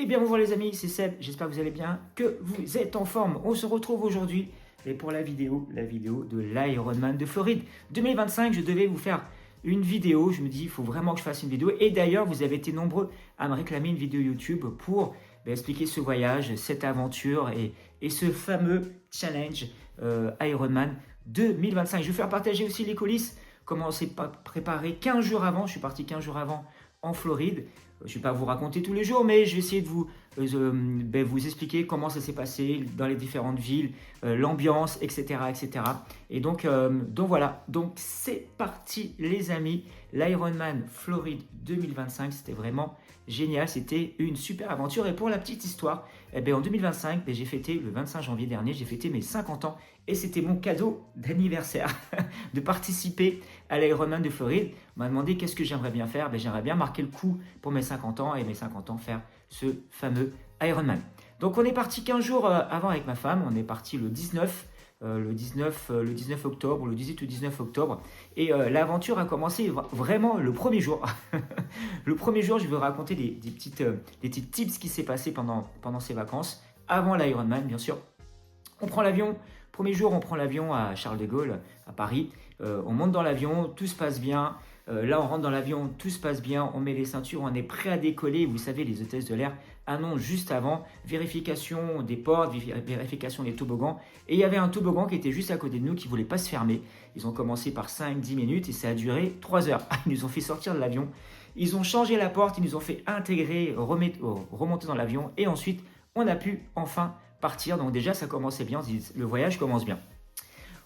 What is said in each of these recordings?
Eh bien bonjour les amis, c'est Seb, j'espère que vous allez bien, que vous êtes en forme. On se retrouve aujourd'hui pour la vidéo de l'Ironman de Floride 2025. Je devais vous faire une vidéo, je me dis il faut vraiment que je fasse une vidéo. Et d'ailleurs vous avez été nombreux à me réclamer une vidéo YouTube pour expliquer ce voyage, cette aventure et ce fameux challenge Ironman 2025. Je vais faire partager aussi les coulisses, comment on s'est préparé 15 jours avant, je suis parti 15 jours avant en Floride. Je ne vais pas vous raconter tous les jours, mais je vais essayer de vous expliquer comment ça s'est passé dans les différentes villes, l'ambiance, etc., etc. Et donc voilà, donc c'est parti les amis, l'Ironman Floride 2025, c'était vraiment génial, c'était une super aventure. Et pour la petite histoire, en 2025, j'ai fêté le 25 janvier dernier, j'ai fêté mes 50 ans et c'était mon cadeau d'anniversaire de participer à l'Ironman de Floride. On m'a demandé qu'est-ce que j'aimerais bien faire. J'aimerais bien marquer le coup pour mes 50 ans et mes 50 ans faire ce fameux Ironman. Donc on est parti 15 jours avant avec ma femme, on est parti le 19 octobre, le 18 ou 19 octobre. Et l'aventure a commencé vraiment le premier jour. Le premier jour, je vais vous raconter des petits tips qui s'est passé pendant ces vacances, avant l'Ironman bien sûr. On prend l'avion, premier jour on prend l'avion à Charles de Gaulle, à Paris. On monte dans l'avion, tout se passe bien. Là on rentre dans l'avion, tout se passe bien, on met les ceintures, on est prêt à décoller. Vous savez, les hôtesses de l'air annoncent juste avant, vérification des portes, vérification des toboggans. Et il y avait un toboggan qui était juste à côté de nous qui ne voulait pas se fermer. Ils ont commencé par 5-10 minutes et ça a duré 3 heures. Ils nous ont fait sortir de l'avion, ils ont changé la porte, ils nous ont fait intégrer, remonter dans l'avion et ensuite on a pu enfin partir. Donc déjà ça commençait bien, le voyage commence bien.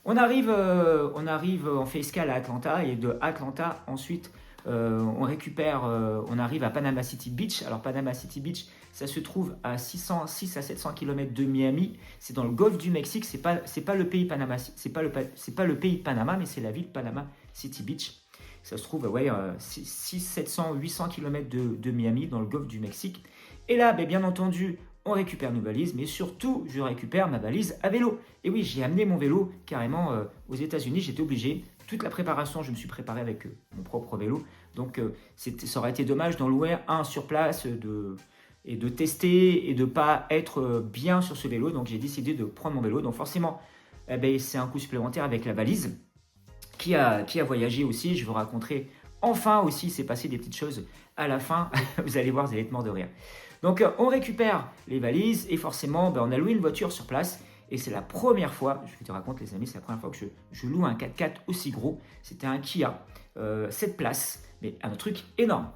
On arrive, on fait escale à Atlanta et de Atlanta ensuite on arrive à Panama City Beach. Alors Panama City Beach, ça se trouve à 6 à 700 km de Miami. C'est dans le golfe du Mexique. C'est pas le pays Panama, c'est pas le pays Panama, mais c'est la ville Panama City Beach. Ça se trouve 6, 700, 800 km de Miami dans le golfe du Mexique. Et là, bien entendu, on récupère nos valises, mais surtout, je récupère ma valise à vélo. Et oui, j'ai amené mon vélo carrément aux États-Unis, j'étais obligé. Toute la préparation, je me suis préparé avec mon propre vélo. Donc, ça aurait été dommage d'en louer un sur place et de tester et de ne pas être bien sur ce vélo. Donc, j'ai décidé de prendre mon vélo. Donc, forcément, c'est un coût supplémentaire avec la valise qui a voyagé aussi. Je vous raconterai enfin aussi, il s'est passé des petites choses à la fin. Vous allez voir, vous allez être mort de rire. Donc, on récupère les valises et forcément, on a loué une voiture sur place. Et c'est la première fois, je te raconte les amis, c'est la première fois que je loue un 4x4 aussi gros. C'était un Kia, 7 places, mais un truc énorme.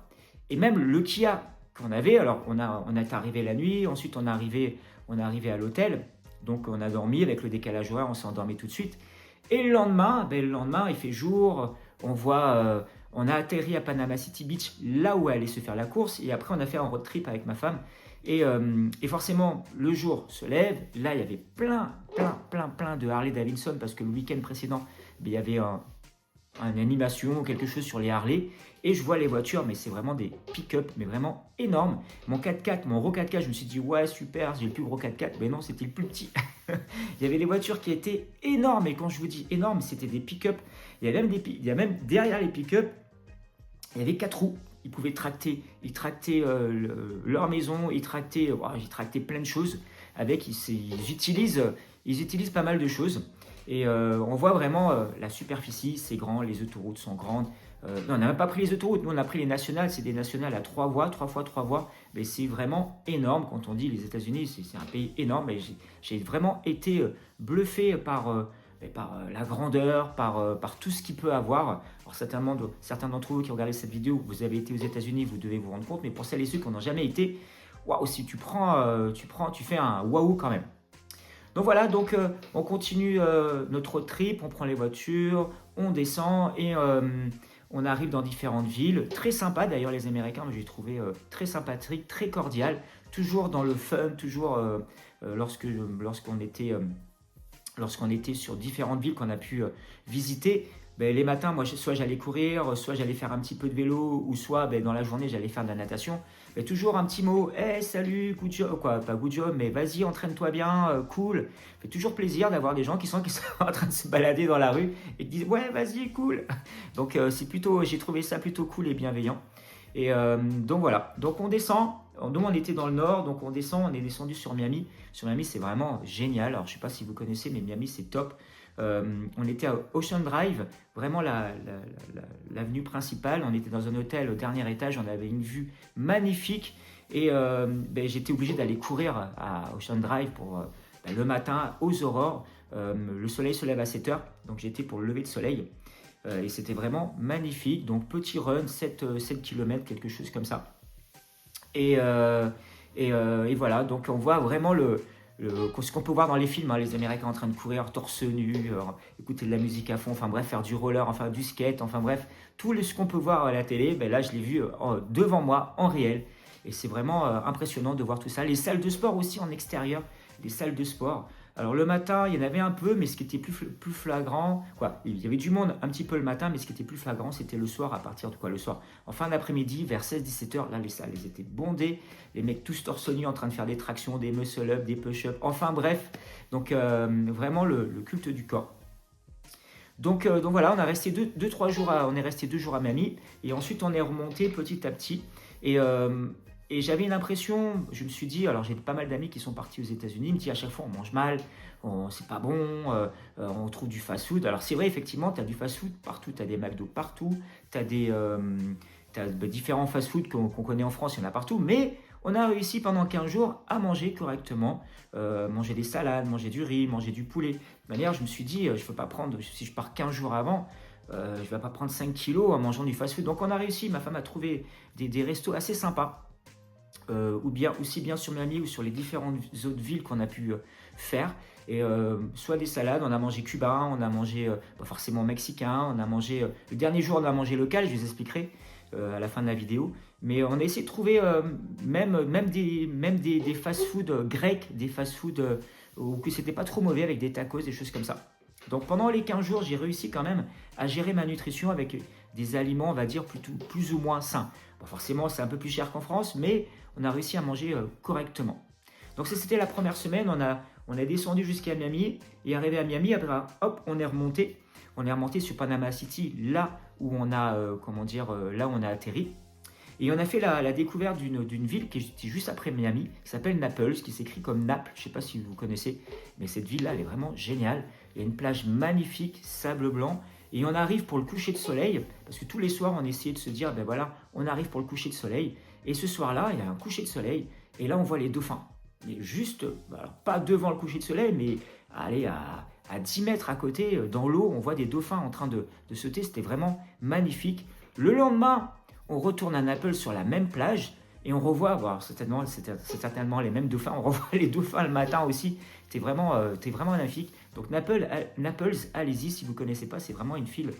Et même le Kia qu'on avait, alors on est arrivé la nuit, ensuite on est arrivé à l'hôtel. Donc on a dormi avec le décalage horaire, on s'est endormi tout de suite. Et le lendemain, il fait jour, on a atterri à Panama City Beach, là où elle allait se faire la course. Et après, on a fait un road trip avec ma femme. Et forcément, le jour se lève. Là, il y avait plein de Harley Davidson parce que le week-end précédent, il y avait une animation ou quelque chose sur les Harley. Et je vois les voitures, mais c'est vraiment des pick-up, mais vraiment énormes. Mon 4x4, mon gros 4x4, je me suis dit, ouais, super, j'ai le plus gros 4x4. Mais non, c'était le plus petit. Il y avait des voitures qui étaient énormes. Et quand je vous dis énormes, c'était des pick-up. Il y a même derrière les pick-up, il y avait 4 roues. Ils pouvaient tracter, leur maison, ils tractaient plein de choses. Ils utilisent pas mal de choses. Et on voit vraiment la superficie, c'est grand, les autoroutes sont grandes. Non, on n'a même pas pris les autoroutes, nous on a pris les nationales, c'est des nationales à 3 voies, 3 fois 3 voies. Mais c'est vraiment énorme quand on dit les États-Unis, c'est un pays énorme. Et j'ai vraiment été bluffé par la grandeur, par tout ce qu'il peut avoir. Alors certains d'entre vous qui regardez cette vidéo, vous avez été aux États-Unis, vous devez vous rendre compte, mais pour celles et ceux qui n'ont jamais été, waouh, si tu fais un waouh quand même. Donc voilà, on continue notre road trip, on prend les voitures, on descend et on arrive dans différentes villes. Très sympa d'ailleurs les Américains, j'ai trouvé très sympathique, très cordial, toujours dans le fun, toujours lorsqu'on était sur différentes villes qu'on a pu visiter. Les matins, moi, soit j'allais courir, soit j'allais faire un petit peu de vélo, ou soit dans la journée, j'allais faire de la natation. Toujours un petit mot, hey, salut, good job, quoi, pas good job, mais vas-y, entraîne-toi bien, cool. Fait toujours plaisir d'avoir des gens qui sont en train de se balader dans la rue et qui disent, ouais, vas-y, cool. Donc, j'ai trouvé ça plutôt cool et bienveillant. Et donc voilà, donc on descend. Nous, on était dans le nord, donc on descend, on est descendu sur Miami. Sur Miami, c'est vraiment génial. Alors, je ne sais pas si vous connaissez, mais Miami, c'est top. On était à Ocean Drive, vraiment l'avenue principale. On était dans un hôtel au dernier étage, on avait une vue magnifique. Et j'étais obligé d'aller courir à Ocean Drive pour le matin aux aurores. Le soleil se lève à 7 heures, donc j'étais pour le lever de soleil. Et c'était vraiment magnifique. Donc, petit run, 7 km, quelque chose comme ça. Et voilà, donc on voit vraiment ce qu'on peut voir dans les films, hein, les Américains en train de courir torse nu, écouter de la musique à fond, enfin bref, faire du roller, enfin du skate, enfin bref, ce qu'on peut voir à la télé, là je l'ai vu devant moi, en réel. Et c'est vraiment impressionnant de voir tout ça. Les salles de sport aussi en extérieur, les salles de sport. Alors le matin, il y en avait un peu, mais ce qui était plus flagrant, il y avait du monde un petit peu le matin, mais ce qui était plus flagrant, c'était le soir, à partir de le soir, en fin d'après-midi, vers 16-17 heures, là les salles, elles étaient bondées, les mecs tous torse nu en train de faire des tractions, des muscle-up, des push-up, enfin bref, donc vraiment le culte du corps. Donc voilà, on a resté 2-3 jours, on est resté 2 jours à Miami, et ensuite on est remonté petit à petit, et j'avais une impression, je me suis dit, alors j'ai pas mal d'amis qui sont partis aux États-Unis, ils me disent à chaque fois on mange mal, c'est pas bon, on trouve du fast-food. Alors c'est vrai, effectivement, tu as du fast-food partout, tu as des McDo partout, tu as différents fast-food qu'on connaît en France, il y en a partout, mais on a réussi pendant 15 jours à manger correctement, manger des salades, manger du riz, manger du poulet. De manière, je me suis dit, je ne peux pas prendre, si je pars 15 jours avant, je ne vais pas prendre 5 kilos en mangeant du fast-food. Donc on a réussi, ma femme a trouvé des restos assez sympas. Ou bien aussi bien sur Miami ou sur les différentes autres villes qu'on a pu faire. Et soit des salades, on a mangé cubain, on a mangé pas forcément mexicain, on a mangé le dernier jour on a mangé local, je vous expliquerai à la fin de la vidéo. Mais on a essayé de trouver même des fast-food grecs, des fast-food où que c'était pas trop mauvais avec des tacos, des choses comme ça. Donc pendant les 15 jours, j'ai réussi quand même à gérer ma nutrition avec des aliments, on va dire, plus ou moins sains. Bon, forcément, c'est un peu plus cher qu'en France, mais on a réussi à manger correctement. Donc ça, c'était la première semaine, on a descendu jusqu'à Miami, et arrivé à Miami, après, hop, on est remonté sur Panama City, là où on a, là où on a atterri. Et on a fait la découverte d'une ville qui est juste après Miami, qui s'appelle Naples, qui s'écrit comme Naples, je ne sais pas si vous connaissez, mais cette ville-là, elle est vraiment géniale. Il y a une plage magnifique, sable blanc, et on arrive pour le coucher de soleil, parce que tous les soirs, on essayait de se dire, ben voilà, on arrive pour le coucher de soleil, et ce soir-là, il y a un coucher de soleil, et là, on voit les dauphins. Mais juste, alors pas devant le coucher de soleil, mais allez, à 10 mètres à côté, dans l'eau, on voit des dauphins en train de sauter, c'était vraiment magnifique. Le lendemain, on retourne à Naples sur la même plage et on revoit, c'est certainement les mêmes dauphins, on revoit les dauphins le matin aussi, c'était vraiment magnifique. Donc Naples, allez-y si vous ne connaissez pas, c'est vraiment une ville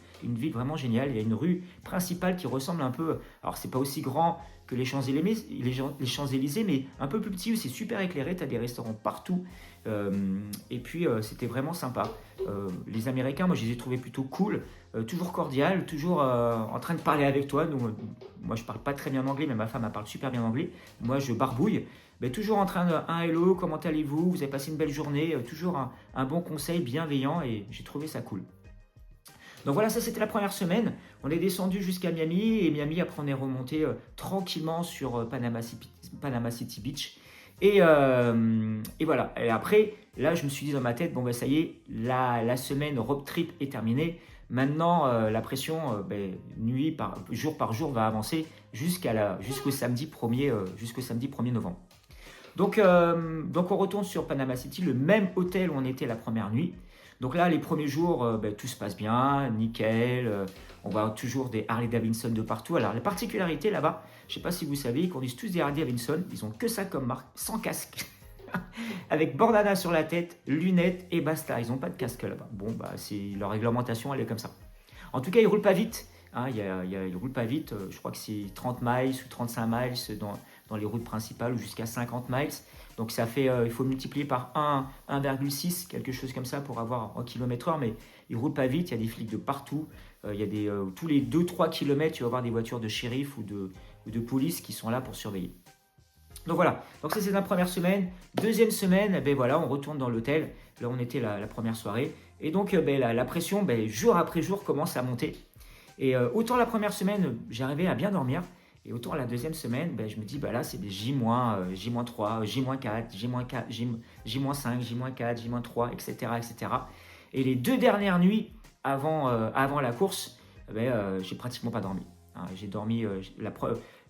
vraiment géniale. Il y a une rue principale qui ressemble un peu, alors c'est pas aussi grand que les Champs-Élysées, mais un peu plus petit, c'est super éclairé, tu as des restaurants partout. Et puis c'était vraiment sympa. Les Américains, moi je les ai trouvés plutôt cool, toujours cordial, toujours en train de parler avec toi. Moi je parle pas très bien anglais, mais ma femme elle parle super bien anglais. Moi je barbouille, mais toujours en train de un hello, comment allez-vous, vous avez passé une belle journée, toujours un bon conseil bienveillant, et j'ai trouvé ça cool. Donc voilà, ça c'était la première semaine. On est descendu jusqu'à Miami, et Miami, après on est remonté tranquillement sur Panama City Beach. Et voilà. Et après, là, je me suis dit dans ma tête, bon, ça y est, la semaine road trip est terminée. Maintenant, la pression, jour par jour, va avancer jusqu'au samedi 1er novembre. Donc, on retourne sur Panama City, le même hôtel où on était la première nuit. Donc là, les premiers jours, tout se passe bien, nickel. On voit toujours des Harley Davidson de partout. Alors, la particularité là-bas, je ne sais pas si vous savez, ils conduisent tous des Harley Davidson. Ils n'ont que ça comme marque, sans casque. Avec bandana sur la tête, lunettes et basta. Ils n'ont pas de casque là-bas. Bon, leur réglementation, elle est comme ça. En tout cas, ils ne roulent pas vite. Hein, ils ne roulent pas vite. Je crois que c'est 30 miles ou 35 miles dans les routes principales, ou jusqu'à 50 miles. Donc ça fait, il faut multiplier par 1,6, quelque chose comme ça pour avoir en km/h, mais ils ne roulent pas vite, il y a des flics de partout. Il y a tous les 2-3 km, tu vas voir des voitures de shérif ou de police qui sont là pour surveiller. Donc voilà, donc ça c'est la première semaine. Deuxième semaine, voilà, on retourne dans l'hôtel. Là on était la première soirée. Et donc la pression, jour après jour, commence à monter. Et autant la première semaine, j'arrivais à bien dormir. Et autant la deuxième semaine, ben, je me dis, bah là, c'est des J-3, J-4, J-4, J-5, J-4, J-3, etc., etc. Et les 2 dernières nuits avant la course, ben, j'ai pratiquement pas dormi. Hein, j'ai dormi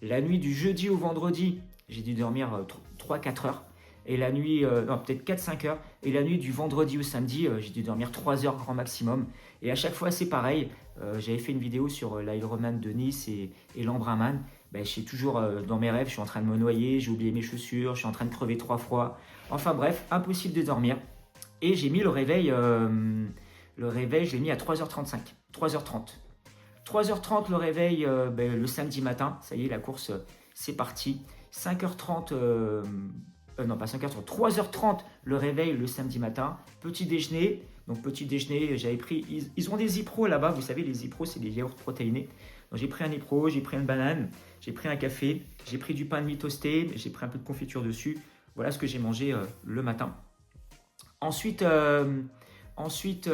la nuit du jeudi au vendredi, j'ai dû dormir 3-4 heures. Et la nuit, non, peut-être 4-5 heures. Et la nuit du vendredi au samedi, j'ai dû dormir 3 heures grand maximum. Et à chaque fois, c'est pareil. J'avais fait une vidéo sur l'Ironman de Nice et l'Embrunman. Ben, je suis toujours dans mes rêves, je suis en train de me noyer, j'ai oublié mes chaussures, je suis en train de crever 3 fois. Enfin bref, impossible de dormir. Et j'ai mis le réveil, je l'ai mis à 3h35, 3h30. 3h30 le réveil ben, le samedi matin, ça y est, la course, c'est parti. 5h30, non pas 5h30, 3h30 le réveil le samedi matin. Petit déjeuner, donc petit déjeuner, j'avais pris, ils ont des Zipro là-bas, vous savez, les Zipro, c'est des yaourts protéinés. Donc j'ai pris un Zipro, j'ai pris une banane, j'ai pris un café, j'ai pris du pain de mie toasté, j'ai pris un peu de confiture dessus. Voilà ce que j'ai mangé le matin. Ensuite, ensuite,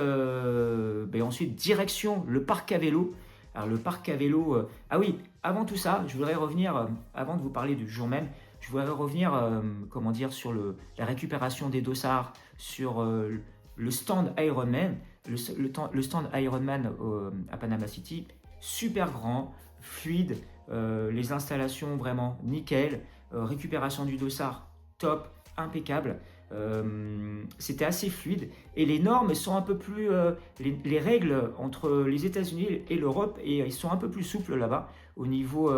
direction le parc à vélo. Alors le parc à vélo, ah oui, avant tout ça, je voudrais revenir, avant de vous parler du jour même, je voudrais revenir, comment dire, sur la récupération des dossards, sur le stand Ironman, le stand Ironman à Panama City, super grand, fluide, les installations vraiment nickel, récupération du dossard top, impeccable. C'était assez fluide et les normes sont un peu plus les règles entre les États-Unis et l'Europe et ils sont un peu plus souples là-bas au niveau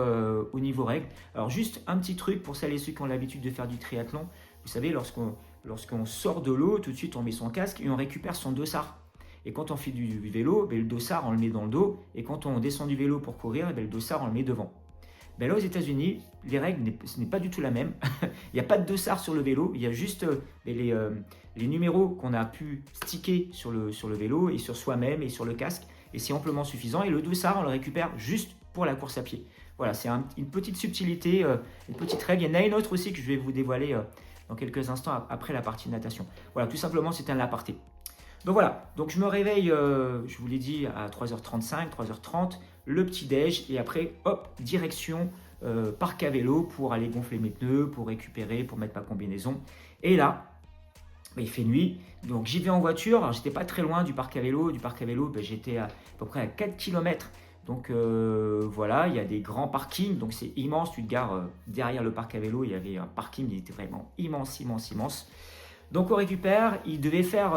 règles. Alors juste un petit truc pour celles et ceux qui ont l'habitude de faire du triathlon, vous savez lorsqu'on sort de l'eau, tout de suite on met son casque et on récupère son dossard. Et quand on fait du vélo, ben, le dossard on le met dans le dos et quand on descend du vélo pour courir, ben, le dossard on le met devant. Ben là aux États-Unis, les règles, ce n'est pas du tout la même. Il n'y a pas de dossard sur le vélo, il y a juste les numéros qu'on a pu sticker sur le vélo et sur soi-même et sur le casque. Et c'est amplement suffisant. Et le dossard, on le récupère juste pour la course à pied. Voilà, c'est une petite subtilité, une petite règle. Il y en a une autre aussi que je vais vous dévoiler dans quelques instants après la partie natation. Voilà, tout simplement, c'est un aparté. Donc voilà, donc je me réveille, je vous l'ai dit, à 3h35, 3h30, le petit-déj, et après, hop, direction parc à vélo pour aller gonfler mes pneus, pour récupérer, pour mettre ma combinaison. Et là, bah, il fait nuit, donc j'y vais en voiture. Alors, j'étais pas très loin du parc à vélo. Bah, j'étais à peu près à 4 km. Donc voilà, il y a des grands parkings, donc c'est immense. Tu te gares derrière le parc à vélo, il y avait un parking, il était vraiment immense, immense, immense. Donc on récupère, il devait faire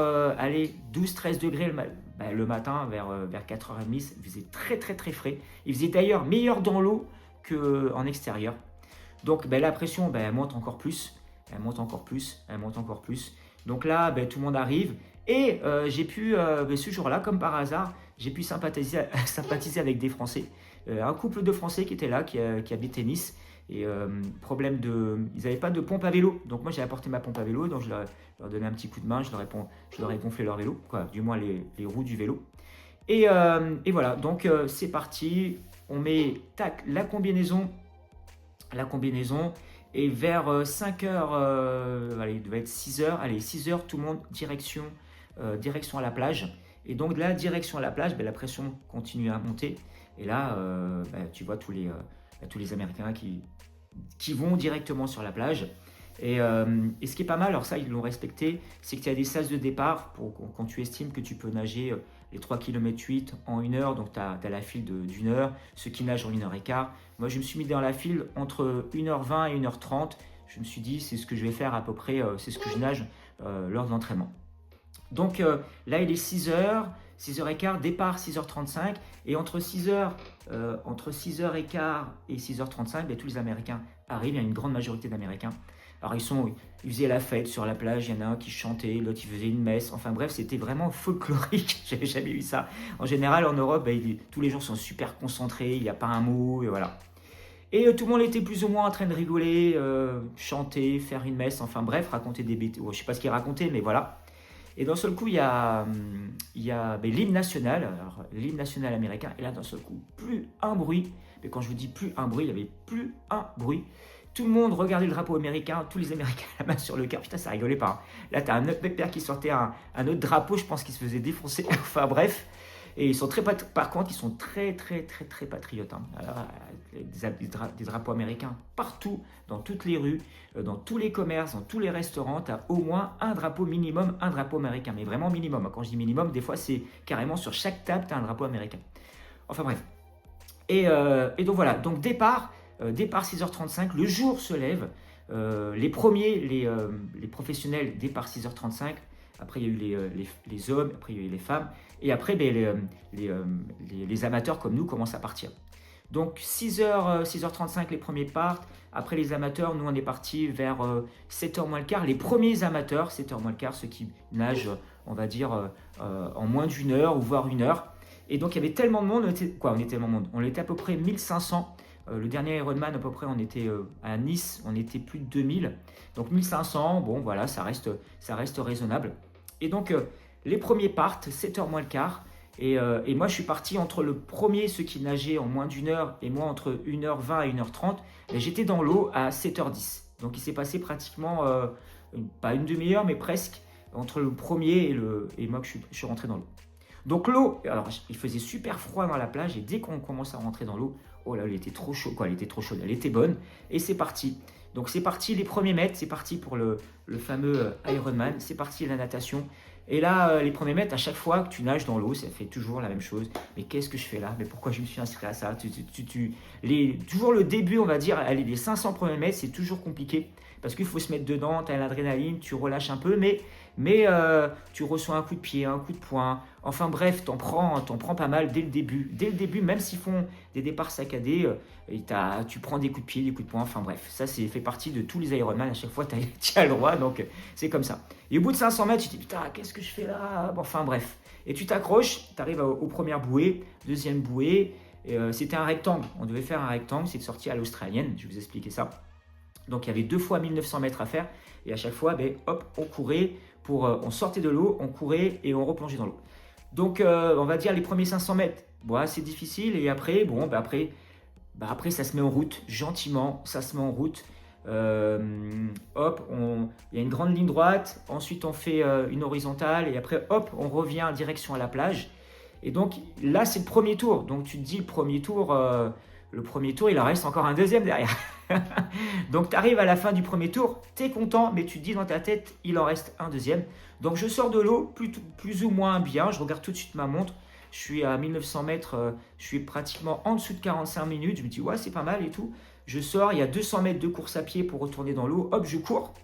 12-13 degrés le matin vers 4h30, il faisait très très très frais. Il faisait d'ailleurs meilleur dans l'eau qu'en extérieur. Donc la pression elle monte encore plus, elle monte encore plus, elle monte encore plus. Donc là tout le monde arrive et j'ai pu, ce jour-là comme par hasard, j'ai pu sympathiser avec des Français. Un couple de Français qui était là, qui habitait Nice. Et ils n'avaient pas de pompe à vélo. Donc moi j'ai apporté ma pompe à vélo, donc je leur donnais un petit coup de main, je leur ai gonflé leur vélo, quoi, du moins les roues du vélo. Et voilà, donc c'est parti, on met tac, la combinaison, et vers 5h, allez, il devait être 6h, allez, 6h, tout le monde direction à la plage. Et donc de la direction à la plage, la pression continue à monter. Et là, tu vois tous les Américains qui vont directement sur la plage. Et ce qui est pas mal, alors ça ils l'ont respecté, c'est qu'il y a des sas de départ quand tu estimes que tu peux nager les 3 km 8 en 1 heure, donc tu as la file d'1 heure, ceux qui nagent en 1h15. Moi je me suis mis dans la file entre 1h20 et 1h30, je me suis dit c'est ce que je vais faire à peu près, c'est ce que je nage lors de l'entraînement. Donc là il est 6h, 6h15, départ 6h35, et entre 6h15 et 6h35, tous les Américains arrivent, il y a une grande majorité d'Américains. Alors ils faisaient la fête sur la plage, il y en a un qui chantait, l'autre il faisait une messe, enfin bref c'était vraiment folklorique, j'avais jamais vu ça. En général en Europe, tous les gens sont super concentrés, il n'y a pas un mot, et voilà. Et tout le monde était plus ou moins en train de rigoler, chanter, faire une messe, enfin bref, raconter des bêtises, je sais pas ce qu'ils racontaient, mais voilà. Et d'un seul coup, il y a l'hymne national, alors, l'hymne national américain, et là, d'un seul coup, plus un bruit. Mais quand je vous dis plus un bruit, il n'y avait plus un bruit. Tout le monde regardait le drapeau américain, tous les Américains la main sur le cœur. Putain, ça rigolait pas. Là, tu as un autre père qui sortait un autre drapeau, je pense qu'il se faisait défoncer. Enfin, bref. Et ils sont par contre, ils sont très, très, très, très patriotes. Hein. Alors, des drapeaux américains partout, dans toutes les rues, dans tous les commerces, dans tous les restaurants, tu as au moins un drapeau minimum, un drapeau américain. Mais vraiment minimum. Quand je dis minimum, des fois, c'est carrément sur chaque table, tu as un drapeau américain. Enfin bref. Et donc voilà, donc départ 6h35, le jour se lève. Les premiers, les professionnels, départ 6h35. Après, il y a eu les hommes, après, il y a eu les femmes. Et après, les amateurs comme nous commencent à partir. Donc 6h35, les premiers partent. Après les amateurs, nous on est parti vers 7h moins le quart. Les premiers amateurs, 7h moins le quart, ceux qui nagent, on va dire, en moins d'une heure ou voire une heure. Et donc il y avait tellement de monde, on était à peu près 1500. Le dernier Ironman, à peu près, on était à Nice, on était plus de 2000. Donc 1500, bon voilà, ça reste raisonnable. Et donc les premiers partent, 7h moins le quart. Et moi, je suis parti entre le premier, ceux qui nageaient en moins d'une heure, et moi entre 1h20 et 1h30. Et j'étais dans l'eau à 7h10. Donc il s'est passé pratiquement, pas une demi-heure, mais presque, entre le premier et moi que je suis rentré dans l'eau. Donc l'eau, alors il faisait super froid dans la plage, et dès qu'on commence à rentrer dans l'eau, oh là, elle était trop chaude, elle était trop chaude, elle était bonne, et c'est parti. Donc c'est parti les premiers mètres, c'est parti pour le fameux Ironman, c'est parti la natation. Et là, les premiers mètres, à chaque fois que tu nages dans l'eau, ça fait toujours la même chose. Mais qu'est-ce que je fais là? Mais pourquoi je me suis inscrit à ça? Toujours le début, on va dire, allez, les 500 premiers mètres, c'est toujours compliqué. Parce qu'il faut se mettre dedans, tu as l'adrénaline, tu relâches un peu, mais tu reçois un coup de pied, un coup de poing. Enfin bref, t'en prends pas mal dès le début. Dès le début, même s'ils font des départs saccadés, tu prends des coups de pied, des coups de poing. Enfin bref, ça fait partie de tous les Ironman. À chaque fois, tu as le droit, donc c'est comme ça. Et au bout de 500 mètres, tu te dis, putain, qu'est-ce que je fais là? Bon, enfin bref. Et tu t'accroches, tu arrives aux premières bouées, deuxième bouée. C'était un rectangle. On devait faire un rectangle, c'est une sortie à l'australienne. Je vais vous expliquer ça. Donc il y avait 2 fois 1900 mètres à faire. Et à chaque fois, hop, on courait. On sortait de l'eau, on courait et on replongeait dans l'eau. Donc on va dire les premiers 500 mètres, bon, c'est difficile. Et après, après ça se met en route, gentiment, ça se met en route. Hop, il y a une grande ligne droite, ensuite on fait une horizontale et après hop, on revient en direction à la plage. Et donc là c'est le premier tour, donc tu te dis le premier tour, il en reste encore un deuxième derrière. Donc tu arrives à la fin du premier tour, tu es content, mais tu te dis dans ta tête, il en reste un deuxième. Donc je sors de l'eau plus ou moins bien, je regarde tout de suite ma montre, je suis à 1900 mètres, je suis pratiquement en dessous de 45 minutes, je me dis ouais c'est pas mal et tout. Je sors, il y a 200 mètres de course à pied pour retourner dans l'eau, hop je cours,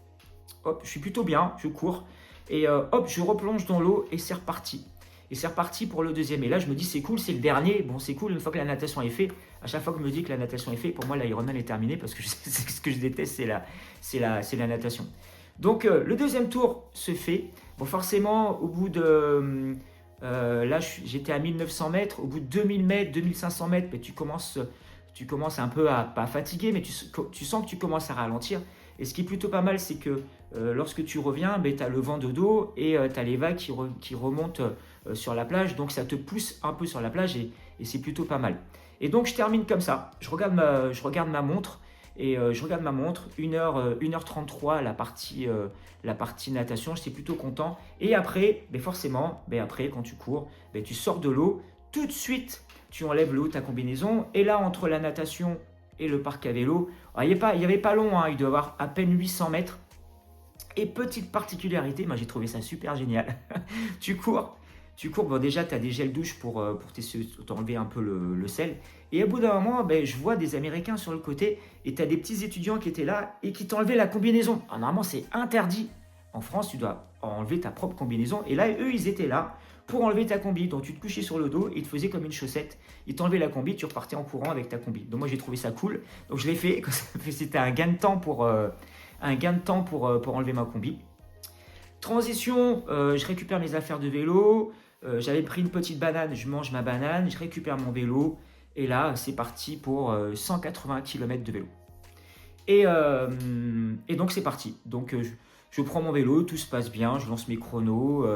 hop je suis plutôt bien, je cours, et hop je replonge dans l'eau et c'est reparti. Et c'est reparti pour le deuxième. Et là, je me dis, c'est cool, c'est le dernier. Bon, c'est cool, une fois que la natation est faite. À chaque fois que je me dis que la natation est faite, pour moi, l'Ironman est terminé parce que ce que je déteste, c'est la natation. Donc, le deuxième tour se fait. Bon, forcément, au bout de... là, j'étais à 1900 mètres. Au bout de 2000 mètres, 2500 mètres, tu commences un peu à pas fatiguer, mais tu sens que tu commences à ralentir. Et ce qui est plutôt pas mal, c'est que lorsque tu reviens, tu as le vent de dos et tu as les vagues qui remontent sur la plage. Donc ça te pousse un peu sur la plage et c'est plutôt pas mal. Et donc je termine comme ça. Je regarde ma montre et 1h33 la partie natation. J'étais plutôt content. Et après, forcément, après quand tu cours, tu sors de l'eau. Tout de suite, tu enlèves l'eau, ta combinaison. Et là, entre la natation et le parc à vélo, il n'y avait pas long, hein, il doit y avoir à peine 800 mètres. Et petite particularité, moi j'ai trouvé ça super génial. Tu cours, bon déjà tu as des gels douche pour t'enlever un peu le sel. Et au bout d'un moment, je vois des Américains sur le côté et tu as des petits étudiants qui étaient là et qui t'enlevaient la combinaison. Alors, normalement c'est interdit. En France, tu dois enlever ta propre combinaison. Et là, eux, ils étaient là pour enlever ta combi. Donc tu te couchais sur le dos et ils te faisaient comme une chaussette. Ils t'enlevaient la combi, tu repartais en courant avec ta combi. Donc moi j'ai trouvé ça cool. Donc je l'ai fait. C'était un gain de temps pour enlever ma combi. Transition, je récupère mes affaires de vélo. J'avais pris une petite banane, je mange ma banane, je récupère mon vélo. Et là, c'est parti pour 180 km de vélo. Et donc c'est parti. Donc je prends mon vélo, tout se passe bien, je lance mes chronos.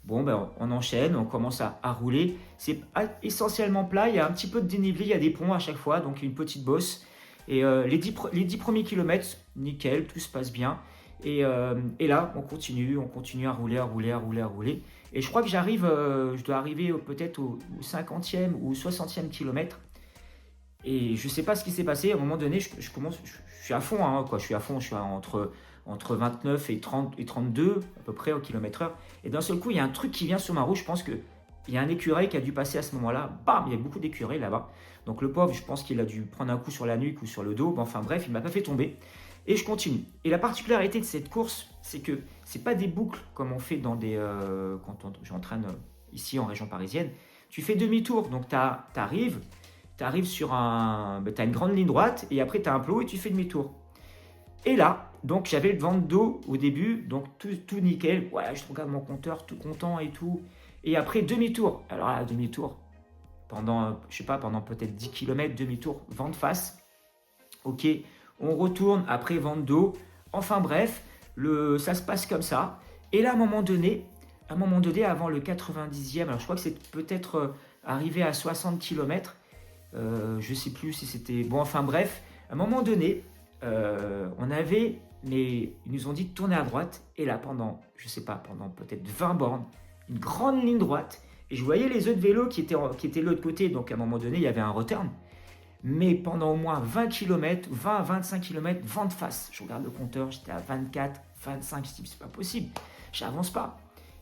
On enchaîne, on commence à rouler. C'est essentiellement plat, il y a un petit peu de dénivelé, il y a des ponts à chaque fois, donc une petite bosse. Et les 10 premiers kilomètres, nickel, tout se passe bien. Et là, on continue à rouler, à rouler, à rouler, à rouler. Et je crois que je dois arriver peut-être au 50e ou 60e kilomètre. Et je ne sais pas ce qui s'est passé. À un moment donné, je suis à fond, hein, quoi. Je suis à fond, je suis entre 29 et 30 et 32 à peu près au kilomètre heure. Et d'un seul coup, il y a un truc qui vient sur ma route. Je pense qu'il y a un écureuil qui a dû passer à ce moment-là. Bam, il y a beaucoup d'écureuils là-bas. Donc le pauvre, je pense qu'il a dû prendre un coup sur la nuque ou sur le dos. Enfin bref, il ne m'a pas fait tomber. Et je continue. Et la particularité de cette course, c'est que ce n'est pas des boucles comme on fait quand j'entraîne ici en région parisienne. Tu fais demi-tour, donc tu arrives sur tu as une grande ligne droite et après tu as un plot et tu fais demi-tour. Et là, donc j'avais le vent de dos au début, donc tout nickel. Ouais, je regarde mon compteur, tout content et tout. Et après demi-tour. Alors là, demi-tour, pendant peut-être 10 km, demi-tour, vent de face. Ok, on retourne après vent de dos. Enfin bref, ça se passe comme ça. Et là, à un moment donné, avant le 90e, alors je crois que c'est peut-être arrivé à 60 km. Je ne sais plus si c'était... Bon, enfin bref, à un moment donné, ils nous ont dit de tourner à droite. Et là, pendant peut-être 20 bornes, une grande ligne droite. Et je voyais les autres vélos qui étaient de l'autre côté. Donc à un moment donné, il y avait un return. Mais pendant au moins 20 km, 20 à 25 km, vent de face. Je regarde le compteur, j'étais à 24, 25. Je me dis, c'est pas possible, j'avance pas.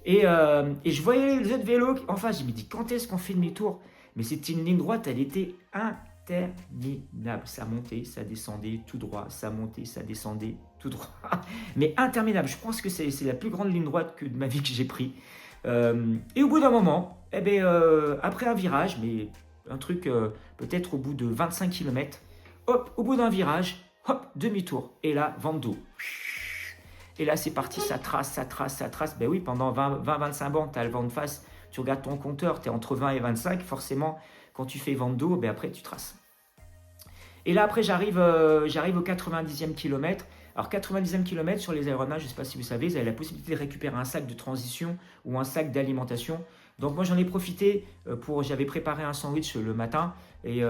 Et je voyais les autres vélos en face. Je me dis, quand est-ce qu'on fait demi-tour? Mais c'était une ligne droite, elle était interminable. Ça montait, ça descendait tout droit. Ça montait, ça descendait tout droit. Mais interminable. Je pense que c'est la plus grande ligne droite de ma vie que j'ai pris. Et au bout d'un moment, après un virage, mais un truc peut-être au bout de 25 km, hop, au bout d'un virage, hop, demi-tour. Et là, vent de dos. Et là, c'est parti, ça trace. Ben oui, pendant 20-25 bornes, tu as le vent de face. Tu regardes ton compteur, tu es entre 20 et 25. Forcément, quand tu fais vent de dos, après, tu traces. Et là, après, j'arrive au 90e kilomètre. Alors, 90e kilomètre sur les Ironman, je ne sais pas si vous savez, vous avez la possibilité de récupérer un sac de transition ou un sac d'alimentation. Donc, moi, j'en ai profité j'avais préparé un sandwich le matin et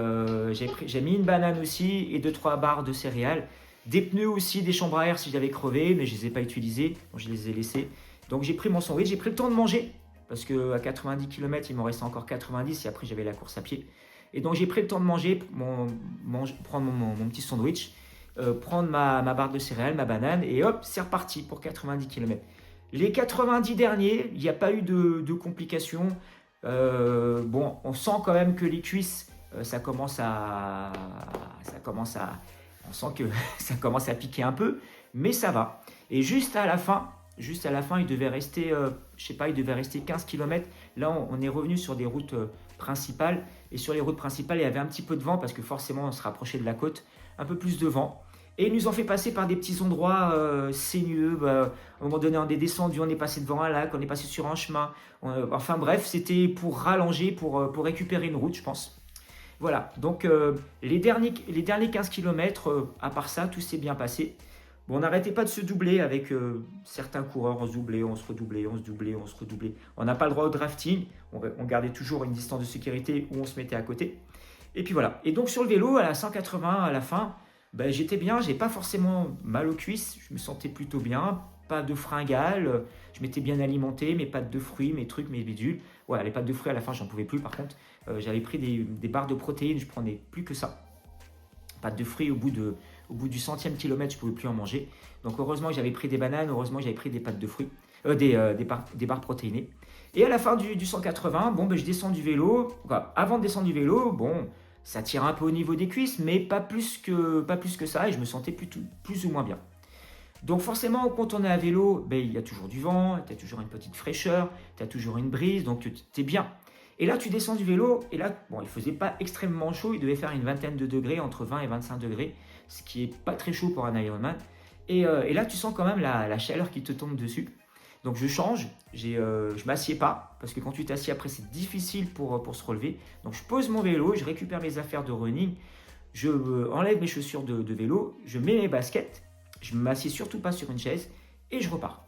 j'ai mis une banane aussi et 2-3 barres de céréales. Des pneus aussi, des chambres à air si j'avais crevé, mais je ne les ai pas utilisés, donc je les ai laissés. Donc, j'ai pris mon sandwich, j'ai pris le temps de manger parce qu'à 90 km, il m'en restait encore 90 et après, j'avais la course à pied. Et donc, j'ai pris le temps de manger, prendre mon petit sandwich, prendre ma barre de céréales, ma banane, et hop, c'est reparti pour 90 km. Les 90 derniers, il n'y a pas eu de complications. Bon, on sent quand même que les cuisses, on sent que ça commence à piquer un peu, mais ça va. Et juste à la fin, il devait rester, il devait rester 15 km. Là, on est revenu sur des routes principales. Et sur les routes principales, il y avait un petit peu de vent parce que forcément, on se rapprochait de la côte. Un peu plus de vent. Et ils nous ont fait passer par des petits endroits sinueux. À un moment donné, on est descendu, on est passé devant un lac, on est passé sur un chemin. Enfin bref, c'était pour rallonger, pour récupérer une route, je pense. Voilà, donc les derniers 15 km, à part ça, tout s'est bien passé. Bon, on n'arrêtait pas de se doubler avec certains coureurs, on se doublait, on se redoublait. On n'a pas le droit au drafting, on gardait toujours une distance de sécurité où on se mettait à côté. Et puis voilà, et donc sur le vélo, à la 180, à la fin, j'étais bien, j'ai pas forcément mal aux cuisses, je me sentais plutôt bien, pas de fringales, je m'étais bien alimenté, mes pâtes de fruits, mes trucs, mes bidules. Ouais, les pâtes de fruits à la fin, j'en pouvais plus par contre. J'avais pris des barres de protéines, je prenais plus que ça. Pâtes de fruits au bout du 100e kilomètre, je ne pouvais plus en manger. Donc heureusement que j'avais pris des bananes, heureusement que j'avais pris des pâtes de fruits, des barres protéinées. Et à la fin du 180, je descends du vélo. Avant de descendre du vélo, ça tire un peu au niveau des cuisses, mais pas plus que ça, et je me sentais plus ou moins bien. Donc forcément, quand on est à vélo, il y a toujours du vent, tu as toujours une petite fraîcheur, tu as toujours une brise, donc tu es bien. Et là, tu descends du vélo, et là, il ne faisait pas extrêmement chaud, il devait faire une vingtaine de degrés, entre 20 et 25 degrés, ce qui n'est pas très chaud pour un Ironman. Et là, tu sens quand même la chaleur qui te tombe dessus. Donc je change, je ne m'assieds pas, parce que quand tu t'assieds après, c'est difficile pour se relever. Donc je pose mon vélo, je récupère mes affaires de running, je enlève mes chaussures de vélo, je mets mes baskets, je ne m'assieds surtout pas sur une chaise, et je repars.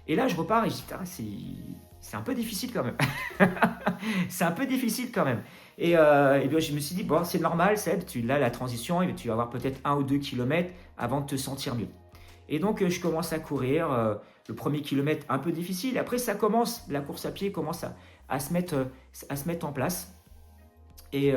Et là, je repars et je dis, c'est un peu difficile quand même. C'est un peu difficile quand même. Et bien, je me suis dit, c'est normal, Seb, là, la transition, et tu vas avoir peut-être 1 ou 2 kilomètres avant de te sentir mieux. Et donc, je commence à courir. Le premier kilomètre, un peu difficile. Après, la course à pied commence à se mettre en place. Et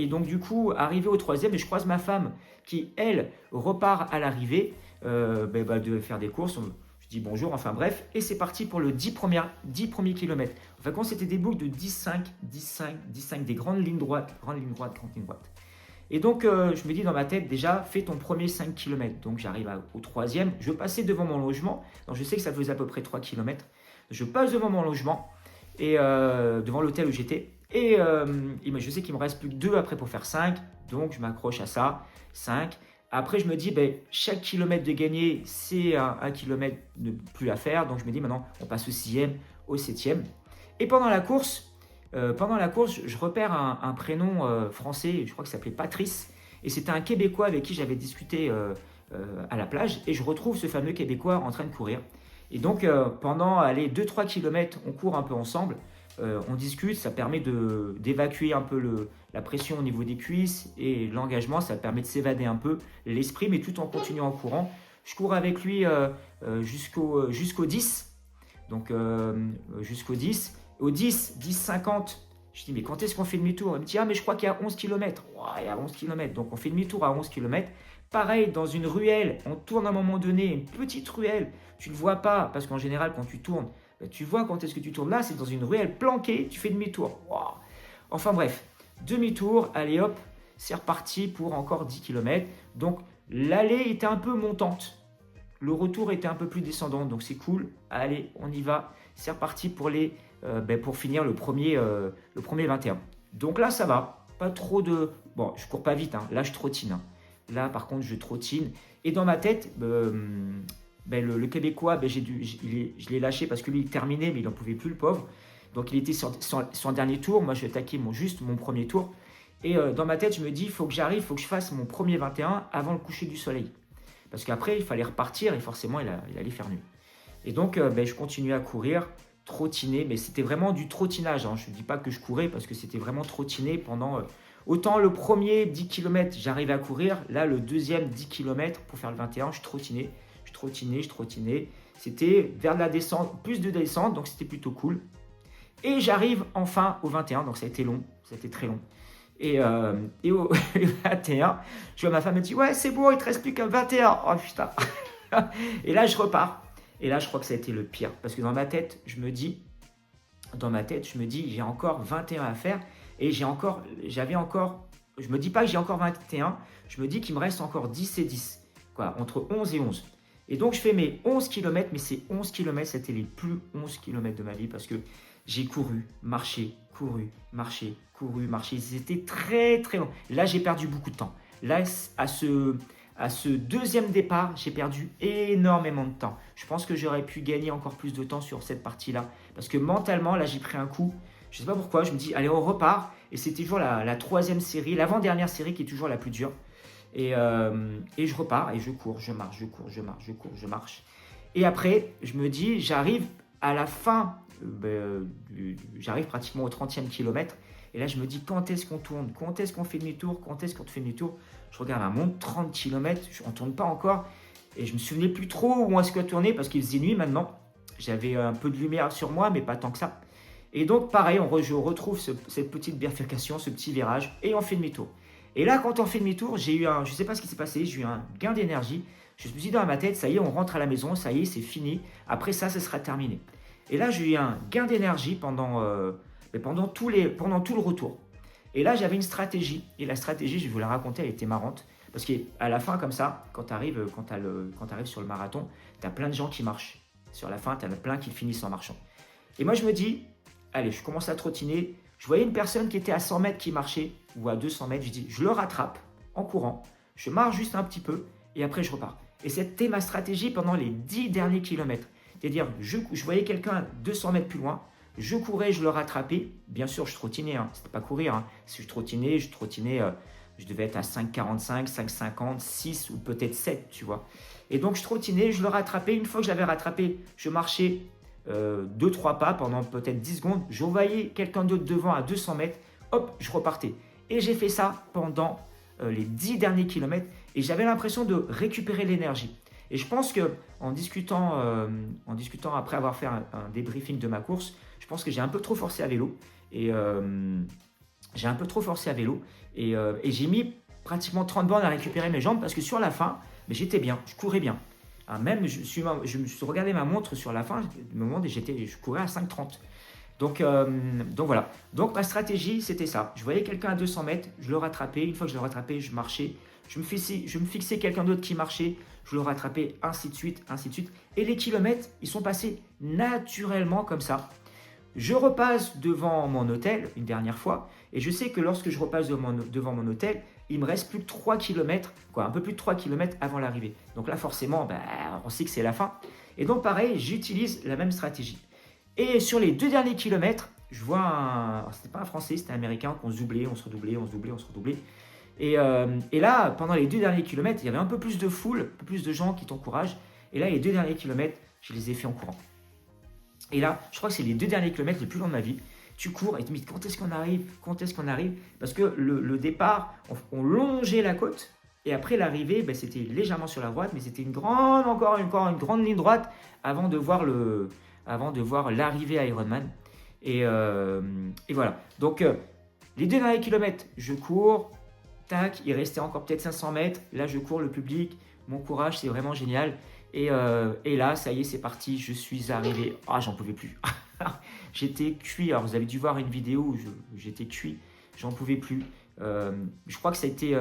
donc, du coup, arrivé au troisième, et je croise ma femme qui, elle, repart à l'arrivée de faire des courses. Je dis bonjour, enfin bref. Et c'est parti pour le 10 premiers kilomètres. Enfin, quand c'était des boucles de 10-5, 10-5, 10-5, des grandes lignes droites, grandes lignes droites, grandes lignes droites. Et donc, je me dis dans ma tête, déjà, fais ton premier 5 km. Donc, j'arrive au troisième. Je passais devant mon logement. Donc, je sais que ça faisait à peu près 3 km. Je passe devant mon logement et devant l'hôtel où j'étais. Et je sais qu'il me reste plus que 2 après pour faire 5. Donc, je m'accroche à ça. 5. Après, je me dis, chaque kilomètre de gagné, c'est un kilomètre de plus à faire. Donc, je me dis, maintenant, on passe au 6e, au 7e. Et pendant la course, je repère un prénom français, je crois qu'il s'appelait Patrice. Et c'était un Québécois avec qui j'avais discuté à la plage. Et je retrouve ce fameux Québécois en train de courir. Et donc, pendant 2-3 km, on court un peu ensemble. On discute, ça permet d'évacuer un peu la pression au niveau des cuisses et l'engagement, ça permet de s'évader un peu l'esprit, mais tout en continuant en courant. Je cours avec lui jusqu'au 10, donc jusqu'au 10. Au 10, 10, 50, je dis mais quand est-ce qu'on fait demi-tour? Il me dit mais je crois qu'il y a 11 km. Ouais, il y a 11 km, donc on fait demi-tour à 11 km. Pareil, dans une ruelle, on tourne à un moment donné, une petite ruelle, tu ne le vois pas, parce qu'en général quand tu tournes, tu vois quand est-ce que tu tournes. Là, c'est dans une ruelle planquée, tu fais demi-tour. Wow. Enfin bref, demi-tour, allez hop, c'est reparti pour encore 10 km. Donc l'allée était un peu montante. Le retour était un peu plus descendant, donc c'est cool. Allez, on y va. C'est reparti pour finir le premier 21. Donc là, ça va. Pas trop de... Bon, je cours pas vite, hein. Là, je trottine. Hein. Là, par contre, je trottine. Et dans ma tête... le Québécois, je l'ai lâché parce que lui, il terminait, mais il n'en pouvait plus, le pauvre. Donc, il était sur un dernier tour. Moi, je attaquais juste mon premier tour. Et dans ma tête, je me dis, il faut que j'arrive, il faut que je fasse mon premier 21 avant le coucher du soleil. Parce qu'après, il fallait repartir et forcément, il allait faire nuit. Et donc, je continuais à courir, trottiner. Mais c'était vraiment du trottinage. Hein. Je ne dis pas que je courais parce que c'était vraiment trottiner pendant... autant le premier 10 km, j'arrivais à courir. Là, le deuxième 10 km, pour faire le 21, je trottinais. Je trottinais. C'était vers la descente, plus de descente, donc c'était plutôt cool. Et j'arrive enfin au 21, donc ça a été long, ça a été très long. Et au 21, je vois ma femme me dit ouais c'est bon, il te reste plus qu'un 21. Oh putain. Et là je repars. Et là je crois que ça a été le pire. Parce que dans ma tête, je me dis, j'ai encore 21 à faire. Et je me dis pas que j'ai encore 21, je me dis qu'il me reste encore 10 et 10. Quoi, entre 11 et 11. Et donc, je fais mes 11 km, mais ces 11 km, c'était les plus 11 km de ma vie parce que j'ai couru, marché, couru, marché, couru, marché. C'était très, très long. Là, j'ai perdu beaucoup de temps. Là, à ce deuxième départ, j'ai perdu énormément de temps. Je pense que j'aurais pu gagner encore plus de temps sur cette partie-là parce que mentalement, là, j'ai pris un coup. Je ne sais pas pourquoi. Je me dis, allez, on repart. Et c'est toujours la troisième série, l'avant-dernière série qui est toujours la plus dure. Et je repars et je cours, je marche. Et après, je me dis, j'arrive à la fin, j'arrive pratiquement au 30e kilomètre. Et là, je me dis, quand est-ce qu'on tourne? Quand est-ce qu'on fait demi-tour? Je regarde la montre, 30 km, on ne tourne pas encore. Et je me souvenais plus trop où est-ce qu'on tournait parce qu'il faisait nuit maintenant. J'avais un peu de lumière sur moi, mais pas tant que ça. Et donc, pareil, je retrouve cette petite bifurcation, ce petit virage, et on fait demi-tour. Et là, quand on fait demi-tour, je ne sais pas ce qui s'est passé, j'ai eu un gain d'énergie. Je me suis dit dans ma tête, ça y est, on rentre à la maison, ça y est, c'est fini. Après ça, ce sera terminé. Et là, j'ai eu un gain d'énergie pendant tout le retour. Et là, j'avais une stratégie. Et la stratégie, je vais vous la raconter, elle était marrante. Parce qu'à la fin, comme ça, quand tu arrives sur le marathon, tu as plein de gens qui marchent. Sur la fin, tu en as plein qui finissent en marchant. Et moi, je me dis, allez, je commence à trottiner. Je voyais une personne qui était à 100 mètres qui marchait, ou à 200 mètres. Je dis, je le rattrape en courant. Je marche juste un petit peu et après, je repars. Et c'était ma stratégie pendant les 10 derniers kilomètres. C'est-à-dire, je voyais quelqu'un à 200 mètres plus loin. Je courais, je le rattrapais. Bien sûr, je trottinais. Hein. C'était pas courir. Hein. Si je trottinais, je devais être à 5,45, 5,50, 6 ou peut-être 7, tu vois. Et donc, je trottinais, je le rattrapais. Une fois que je l'avais rattrapé, je marchais 2-3 pas pendant peut-être 10 secondes. Je voyais quelqu'un d'autre devant à 200 mètres. Hop, je repartais. Et j'ai fait ça pendant les 10 derniers kilomètres. Et j'avais l'impression de récupérer l'énergie. Et je pense que en discutant après avoir fait un débriefing de ma course, je pense que j'ai un peu trop forcé à vélo. Et j'ai un peu trop forcé à vélo. Et j'ai mis pratiquement 30 bornes à récupérer mes jambes parce que sur la fin, mais j'étais bien, je courais bien. Ah, même, je me suis regardé ma montre sur la fin, du moment où je courais à 5,30. Donc voilà. Donc ma stratégie, c'était ça. Je voyais quelqu'un à 200 mètres, je le rattrapais. Une fois que je le rattrapais, je marchais. Je me fixais quelqu'un d'autre qui marchait, je le rattrapais, ainsi de suite, ainsi de suite. Et les kilomètres, ils sont passés naturellement comme ça. Je repasse devant mon hôtel une dernière fois. Et je sais que lorsque je repasse devant mon hôtel, il me reste plus que 3 km, quoi, un peu plus de 3 km avant l'arrivée. Donc là, forcément, on sait que c'est la fin. Et donc pareil, j'utilise la même stratégie. Et sur les 2 derniers kilomètres, je vois c'était pas un Français, c'était un Américain, qu'on se doublait, on se redoublait, on se doublait, on se redoublait. Et là, pendant les 2 derniers kilomètres, il y avait un peu plus de foule, un peu plus de gens qui t'encouragent. Et là, les 2 derniers kilomètres, je les ai fait en courant. Et là, je crois que c'est les 2 derniers kilomètres les plus longs de ma vie. Tu cours et tu te dis quand est-ce qu'on arrive? Quand est-ce qu'on arrive? Parce que le départ, on longeait la côte. Et après l'arrivée, c'était légèrement sur la droite, mais c'était encore une grande ligne droite avant de voir l'arrivée à Ironman. Et voilà. Donc, les 2 derniers kilomètres, je cours. Tac, il restait encore peut-être 500 mètres. Là, je cours le public. Mon courage, c'est vraiment génial. Et là, ça y est, c'est parti. Je suis arrivé. Ah, j'en pouvais plus. J'étais cuit. Alors, vous avez dû voir une vidéo où j'étais cuit. J'en pouvais plus. Je crois que ça a été...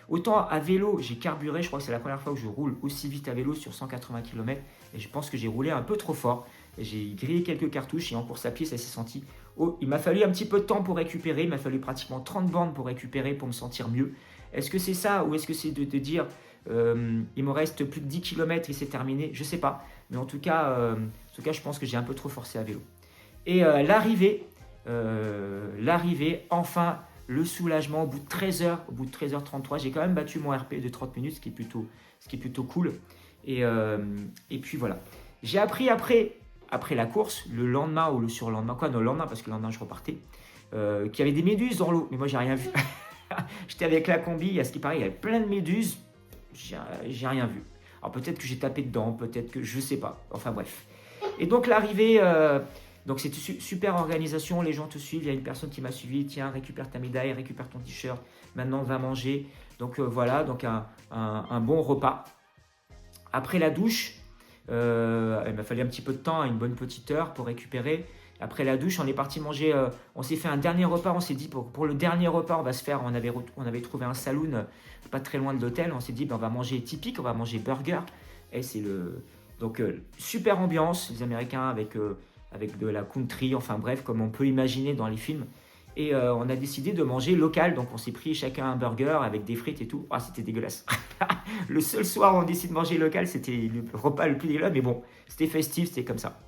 autant à vélo, j'ai carburé. Je crois que c'est la première fois que je roule aussi vite à vélo sur 180 km. Et je pense que j'ai roulé un peu trop fort. J'ai grillé quelques cartouches et en course à pied, ça s'est senti. Oh, il m'a fallu un petit peu de temps pour récupérer. Il m'a fallu pratiquement 30 bornes pour récupérer, pour me sentir mieux. Est-ce que c'est ça ou est-ce que c'est de te dire il me reste plus de 10 km et c'est terminé? Je ne sais pas. Mais en tout cas, je pense que j'ai un peu trop forcé à vélo. Et l'arrivée, enfin, le soulagement au bout de 13h33. J'ai quand même battu mon RP de 30 minutes, ce qui est plutôt cool. Et puis voilà. J'ai appris après la course, le lendemain ou le surlendemain, le lendemain parce que le lendemain je repartais, qu'il y avait des méduses dans l'eau. Mais moi, j'ai rien vu. J'étais avec la combi, à ce qui paraît, il y avait plein de méduses. J'ai rien vu. Alors peut-être que j'ai tapé dedans, peut-être que je sais pas. Enfin bref. Et donc l'arrivée, donc c'est une super organisation, les gens te suivent, il y a une personne qui m'a suivi, tiens, récupère ta médaille, récupère ton t-shirt, maintenant va manger. Donc voilà, donc un bon repas. Après la douche, il m'a fallu un petit peu de temps, une bonne petite heure pour récupérer. Après la douche, on est parti manger, on s'est fait un dernier repas, on s'est dit pour le dernier repas, on va se faire, on avait trouvé un saloon pas très loin de l'hôtel, on s'est dit on va manger typique, on va manger burger. Et c'est donc super ambiance, les Américains avec de la country, enfin bref, comme on peut imaginer dans les films. Et on a décidé de manger local, donc on s'est pris chacun un burger avec des frites et tout. Ah, c'était dégueulasse. Le seul soir où on décide de manger local, c'était le repas le plus dégueulasse, mais bon, c'était festif, c'était comme ça.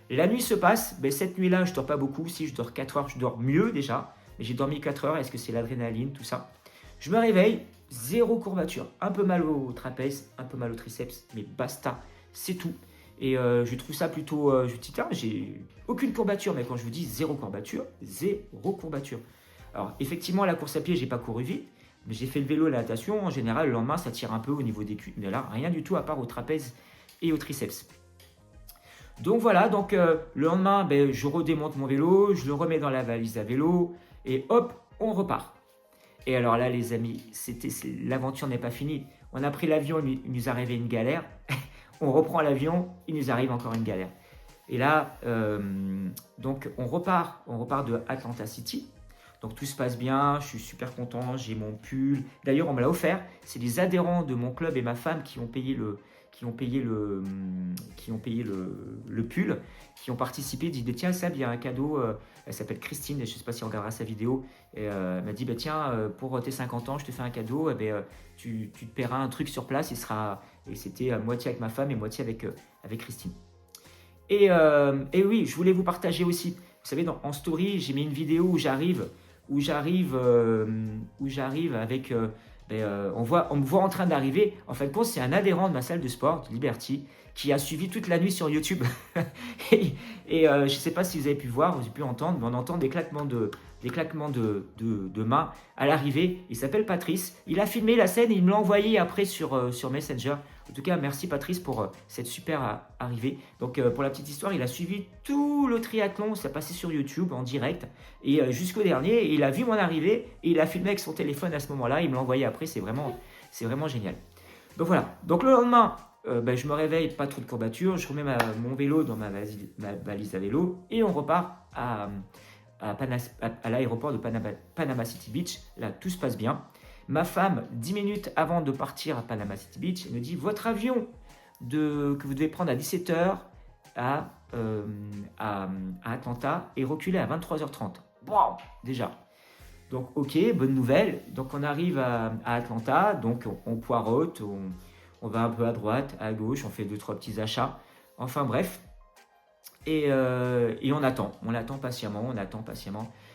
La nuit se passe, cette nuit-là, je dors pas beaucoup. Si je dors 4 heures, je dors mieux déjà. Mais j'ai dormi 4 heures, est-ce que c'est l'adrénaline, tout ça? Je me réveille, 0 courbature. Un peu mal au trapèze, un peu mal au triceps, mais basta, c'est tout. Et je trouve ça plutôt... je dis, tiens, j'ai aucune courbature, mais quand je vous dis 0 courbature, 0 courbature. Alors, effectivement, la course à pied, j'ai pas couru vite, mais j'ai fait le vélo et la natation. En général, le lendemain, ça tire un peu au niveau des cuisses. Mais là, rien du tout à part au trapèze et au triceps. Donc voilà, le lendemain, je redémonte mon vélo, je le remets dans la valise à vélo et hop, on repart. Et alors là, les amis, l'aventure n'est pas finie. On a pris l'avion, il nous arrivait une galère. On reprend l'avion, il nous arrive encore une galère. Et là, donc on repart de Atlanta City. Donc tout se passe bien, je suis super content, j'ai mon pull. D'ailleurs, on me l'a offert. C'est les adhérents de mon club et ma femme qui ont payé le pull, qui ont participé, dit tiens Seb, il y a un cadeau, elle s'appelle Christine, je ne sais pas si on regardera sa vidéo, et elle m'a dit tiens, pour tes 50 ans, je te fais un cadeau, tu te paieras un truc sur place, et c'était à moitié avec ma femme et moitié avec Christine. Et oui, je voulais vous partager aussi, vous savez, en story, j'ai mis une vidéo où j'arrive avec... on me voit en train d'arriver. En fin de compte, c'est un adhérent de ma salle de sport, Liberty, qui a suivi toute la nuit sur YouTube. et je ne sais pas si vous avez pu voir, vous avez pu entendre, mais on entend des claquements de des claquements de mains à l'arrivée. Il s'appelle Patrice. Il a filmé la scène et il me l'a envoyé après sur Messenger. En tout cas, merci Patrice pour cette super arrivée. Donc, pour la petite histoire, il a suivi tout le triathlon. Ça passait sur YouTube en direct et jusqu'au dernier. Et il a vu mon arrivée et il a filmé avec son téléphone à ce moment-là. Il me l'a envoyé après. C'est vraiment génial. Donc voilà. Donc le lendemain, je me réveille, pas trop de courbatures. Je remets mon vélo dans ma valise à vélo et on repart à l'aéroport de Panama City Beach. Là, tout se passe bien. Ma femme, 10 minutes avant de partir à Panama City Beach, me dit votre avion que vous devez prendre à 17h à Atlanta est reculé à 23h30. Wow, déjà. Donc, ok, bonne nouvelle. Donc, on arrive à Atlanta. Donc, on poireaute, on va un peu à droite, à gauche, on fait 2-3 petits achats. Enfin, bref. Et on attend. On attend patiemment.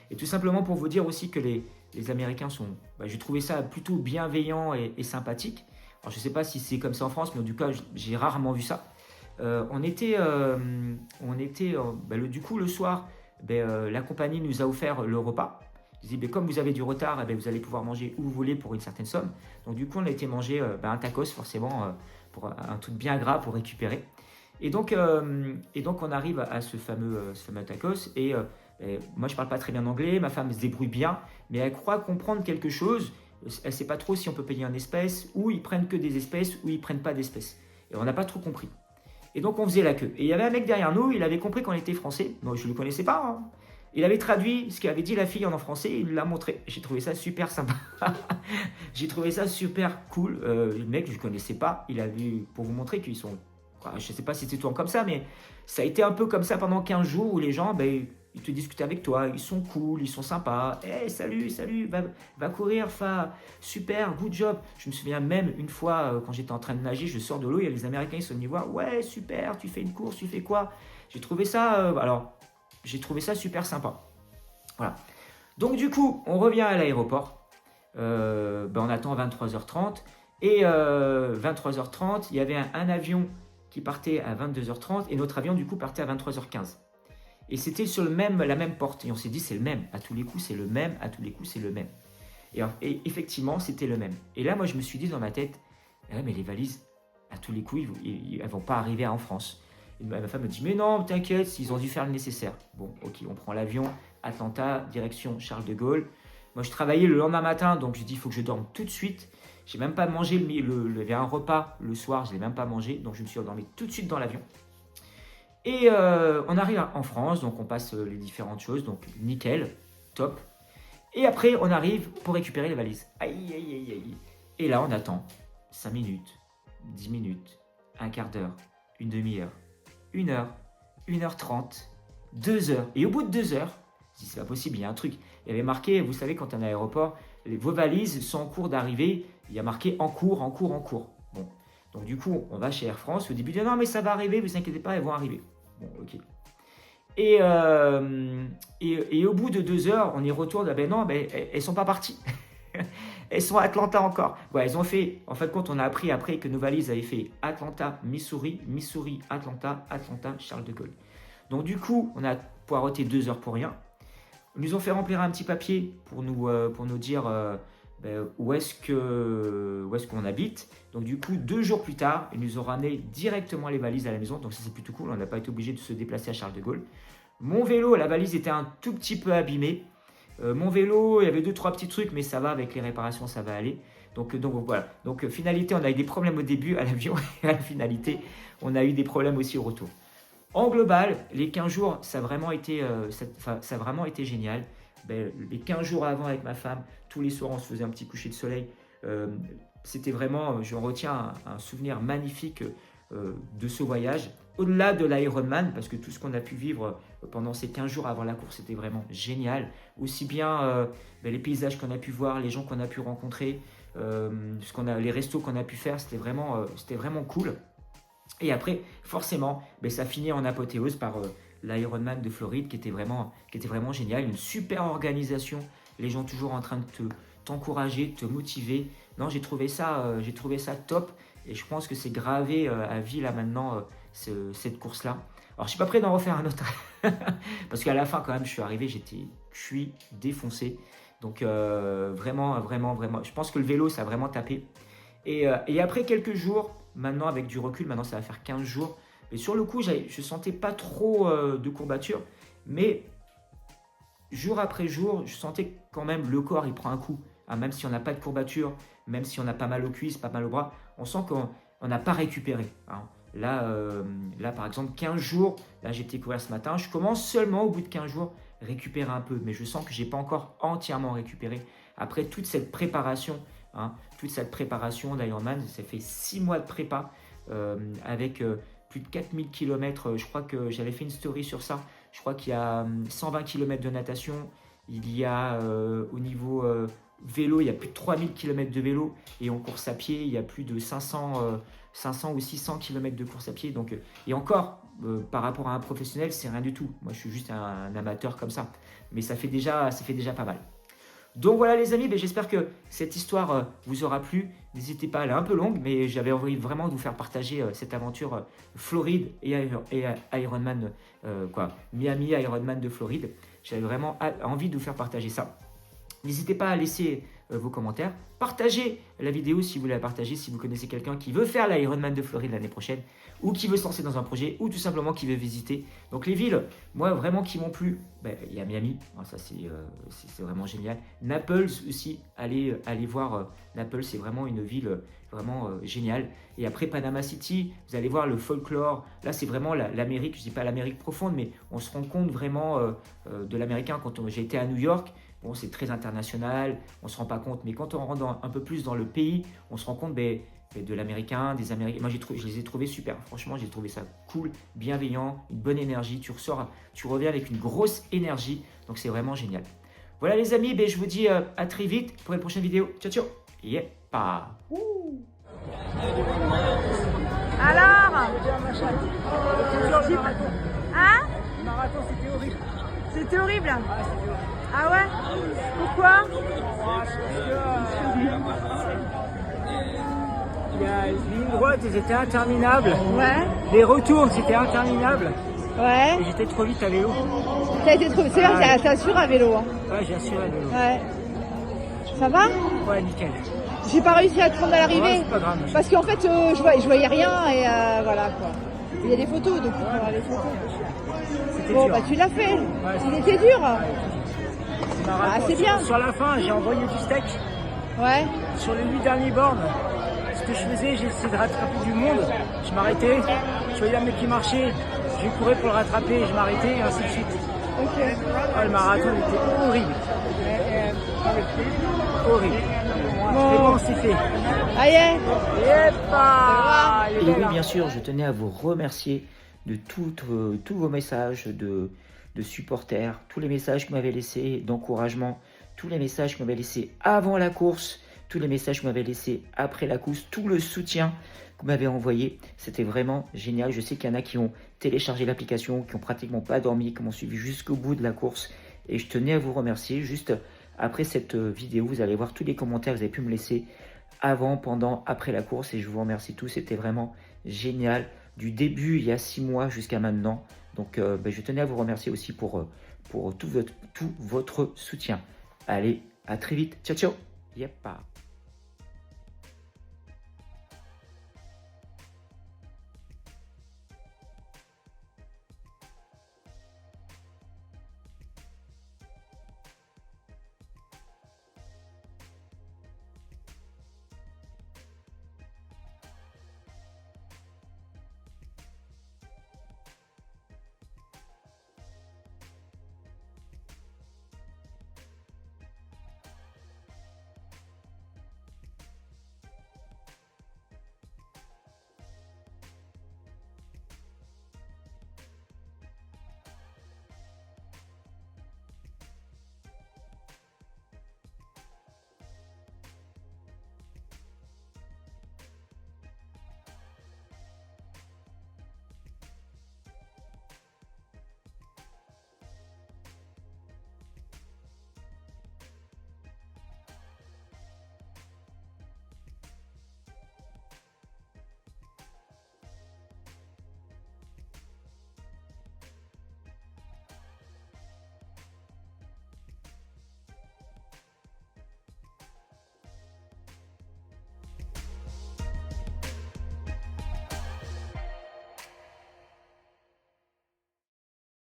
Et tout simplement pour vous dire aussi que les Américains sont... j'ai trouvé ça plutôt bienveillant et sympathique. Alors, je ne sais pas si c'est comme ça en France, mais du coup, j'ai rarement vu ça. Du coup, le soir, la compagnie nous a offert le repas. Ils disaient, comme vous avez du retard, vous allez pouvoir manger où vous voulez pour une certaine somme. Donc, du coup, on a été manger un tacos, forcément, pour un truc bien gras pour récupérer. Et donc, on arrive à ce fameux tacos. Et moi, je ne parle pas très bien anglais. Ma femme se débrouille bien, mais elle croit comprendre quelque chose. Elle ne sait pas trop si on peut payer en espèces, ou ils prennent que des espèces, ou ils ne prennent pas d'espèces. Et on n'a pas trop compris. Et donc, on faisait la queue. Et il y avait un mec derrière nous, il avait compris qu'on était français. Moi, je ne le connaissais pas. Hein. Il avait traduit ce qu'avait dit la fille en français et il l'a montré. J'ai trouvé ça super sympa. J'ai trouvé ça super cool. Le mec, je ne connaissais pas. Il a vu, pour vous montrer qu'ils sont... Je ne sais pas si c'est tout comme ça, mais ça a été un peu comme ça pendant 15 jours où les gens, ils te discutent avec toi. Ils sont cool, ils sont sympas. Hey, salut, va courir, super, good job. Je me souviens même une fois, quand j'étais en train de nager, je sors de l'eau, il y a les Américains, ils sont venus voir. Ouais, super, tu fais une course, tu fais quoi? J'ai trouvé ça... J'ai trouvé ça super sympa. Voilà. Donc du coup, on revient à l'aéroport. On attend 23h30. Et 23h30, il y avait un avion qui partait à 22h30 et notre avion du coup partait à 23h15. Et c'était sur la même porte. Et on s'est dit c'est le même. À tous les coups, c'est le même. À tous les coups, c'est le même. Et effectivement, c'était le même. Et là, moi, je me suis dit dans ma tête, mais les valises, à tous les coups, elles ne vont pas arriver en France. Et ma femme me dit, mais non, t'inquiète, ils ont dû faire le nécessaire. Bon, ok, on prend l'avion, Atlanta, direction Charles de Gaulle. Moi, je travaillais le lendemain matin, donc je dis, il faut que je dorme tout de suite. J'ai même pas mangé, il y avait un repas le soir, je l'ai même pas mangé, donc je me suis endormi tout de suite dans l'avion. Et on arrive en France, donc on passe les différentes choses, donc nickel, top. Et après, on arrive pour récupérer les valises. Aïe, aïe, aïe, aïe. Et là, on attend 5 minutes, 10 minutes, un quart d'heure, une demi-heure, 1 heure, 1h30, 2 heures. Et au bout de 2 heures, je dis c'est pas possible, il y a un truc. Il y avait marqué, vous savez, quand on est à l'aéroport, vos valises sont en cours d'arrivée. Il y a marqué en cours, en cours, en cours. Bon, donc du coup, on va chez Air France. Au début, non, mais ça va arriver, vous inquiétez pas, elles vont arriver. Bon, ok. Et au bout de 2 heures, on y retourne. Elles sont pas parties. Elles sont à Atlanta encore. Ouais, elles ont fait, en fin de compte, on a appris après que nos valises avaient fait Atlanta, Missouri, Missouri, Atlanta, Atlanta, Charles de Gaulle. Donc du coup, on a poireauté 2 heures pour rien. Ils nous ont fait remplir un petit papier pour nous dire où est-ce qu'on habite. Donc du coup, 2 jours plus tard, ils nous ont ramené directement les valises à la maison. Donc ça, c'est plutôt cool. On n'a pas été obligé de se déplacer à Charles de Gaulle. Mon vélo, la valise était un tout petit peu abîmée. Mon vélo, il y avait 2-3 petits trucs, mais ça va, avec les réparations, ça va aller. Donc voilà. Donc finalité, on a eu des problèmes au début à l'avion et à la finalité, on a eu des problèmes aussi au retour. En global, les 15 jours, ça a vraiment été génial. Les 15 jours avant avec ma femme, tous les soirs, on se faisait un petit coucher de soleil. C'était vraiment, je retiens un souvenir magnifique de ce voyage. Au-delà de l'Ironman, parce que tout ce qu'on a pu vivre pendant ces 15 jours avant la course, c'était vraiment génial. Aussi bien les paysages qu'on a pu voir, les gens qu'on a pu rencontrer, les restos qu'on a pu faire, c'était vraiment cool. Et après, forcément, ça finit en apothéose par l'Ironman de Floride qui était vraiment génial. Une super organisation, les gens toujours en train de t'encourager, de te motiver. Non, j'ai trouvé ça top et je pense que c'est gravé à vie là maintenant cette course-là. Alors, je suis pas prêt d'en refaire un autre. Parce qu'à la fin, quand même, je suis arrivé, j'étais cuit, défoncé. Donc, vraiment, vraiment, vraiment. Je pense que le vélo, ça a vraiment tapé. Et après quelques jours, maintenant, avec du recul, maintenant, ça va faire 15 jours. Et sur le coup, je sentais pas trop de courbatures. Mais jour après jour, je sentais quand même le corps, il prend un coup. Hein, même si on n'a pas de courbature, même si on a pas mal aux cuisses, pas mal aux bras, on sent qu'on n'a pas récupéré. Hein. Là, par exemple, 15 jours, là j'ai été couvert ce matin, je commence seulement au bout de 15 jours récupérer un peu, mais je sens que je n'ai pas encore entièrement récupéré. Après toute cette préparation, hein, d'Ironman, ça fait 6 mois de prépa avec plus de 4000 km. Je crois que j'avais fait une story sur ça. Je crois qu'il y a 120 km de natation, il y a au niveau vélo, il y a plus de 3000 km de vélo, et en course à pied, il y a plus de 500 ou 600 km de course à pied. Donc, et encore, par rapport à un professionnel, c'est rien du tout. Moi, je suis juste un amateur comme ça. Mais ça fait déjà pas mal. Donc voilà les amis, j'espère que cette histoire vous aura plu. N'hésitez pas, elle est un peu longue, mais j'avais envie vraiment de vous faire partager cette aventure Floride et Ironman, Miami Ironman de Floride. J'avais vraiment envie de vous faire partager ça. N'hésitez pas à laisser vos commentaires. Partagez la vidéo si vous la partagez, si vous connaissez quelqu'un qui veut faire l'Ironman de Floride l'année prochaine, ou qui veut se lancer dans un projet, ou tout simplement qui veut visiter. Donc les villes, moi vraiment qui m'ont plu, il y a Miami, ça c'est vraiment génial. Naples aussi, allez voir Naples, c'est vraiment une ville vraiment géniale. Et après Panama City, vous allez voir le folklore. Là c'est vraiment l'Amérique, je ne dis pas l'Amérique profonde, mais on se rend compte vraiment de l'américain. Quand j'ai été à New York, bon, c'est très international, on ne se rend pas compte, mais quand on rentre un peu plus dans le pays, on se rend compte de l'américain, des Américains. Moi, je les ai trouvés super. Franchement, j'ai trouvé ça cool, bienveillant, une bonne énergie. Tu reviens avec une grosse énergie, donc c'est vraiment génial. Voilà les amis, je vous dis à très vite pour une prochaine vidéo. Ciao, ciao. Yepa. Alors, hein? Le marathon, c'était horrible. C'était horrible. Ah, c'était horrible. Ah ouais? Pourquoi? Parce que les lignes droites, elles étaient interminables. Ouais. Les retours, c'était interminable. Ouais. Et j'étais trop vite à vélo. Ça a été trop. C'est vrai, ça assure à vélo. Hein. Ouais, j'ai assuré à vélo. Ouais. Ça va? Ouais, nickel. J'ai pas réussi à te prendre à l'arrivée. Ouais, c'est pas grave. Parce qu'en fait, je voyais rien et voilà quoi. Il y a des photos, donc il faut voir les photos. C'était Bon, dur. bah tu l'as fait. Ouais, Il était dur. Marathon. c'est bien. Sur la fin, j'ai envoyé du steak. Ouais. Sur les 8 derniers bornes, ce que je faisais, j'ai essayé de rattraper du monde. Je m'arrêtais. Je voyais un mec qui marchait. Je courais pour le rattraper. Je m'arrêtais et ainsi de suite. Ok. Ah, le marathon était horrible. Horrible. Mais bon, c'est fait. Aïe. Yepa. Et oui, bien sûr, je tenais à vous remercier de tous vos messages de supporters, tous les messages que vous m'avez laissés d'encouragement, tous les messages que vous m'avez laissés avant la course, tous les messages que vous m'avez laissés après la course, tout le soutien que vous m'avez envoyé. C'était vraiment génial. Je sais qu'il y en a qui ont téléchargé l'application, qui n'ont pratiquement pas dormi, qui m'ont suivi jusqu'au bout de la course. Et je tenais à vous remercier. Juste après cette vidéo, vous allez voir tous les commentaires que vous avez pu me laisser avant, pendant, après la course. Et je vous remercie tous. C'était vraiment génial. Du début, il y a 6 mois jusqu'à maintenant. Donc, je tenais à vous remercier aussi pour tout votre soutien. Allez, à très vite. Ciao, ciao. Yepa.